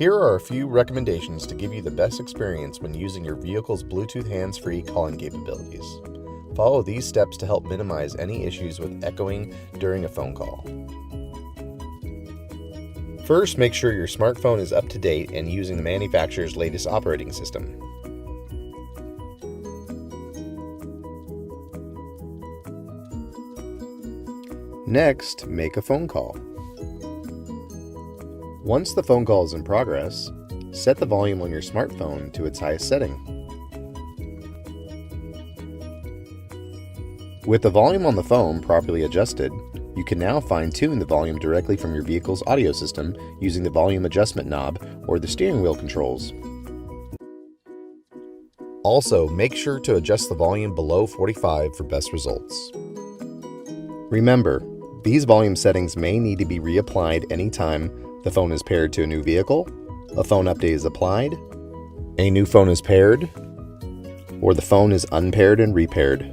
Here are a few recommendations to give you the best experience when using your vehicle's Bluetooth hands-free calling capabilities. Follow these steps to help minimize any issues with echoing during a phone call. First, make sure your smartphone is up to date and using the manufacturer's latest operating system. Next, make a phone call. Once the phone call is in progress, set the volume on your smartphone to its highest setting. With the volume on the phone properly adjusted, you can now fine-tune the volume directly from your vehicle's audio system using the volume adjustment knob or the steering wheel controls. Also, make sure to adjust the volume below 45 for best results. Remember, these volume settings may need to be reapplied anytime the phone is paired to a new vehicle, a phone update is applied, a new phone is paired, or the phone is unpaired and repaired.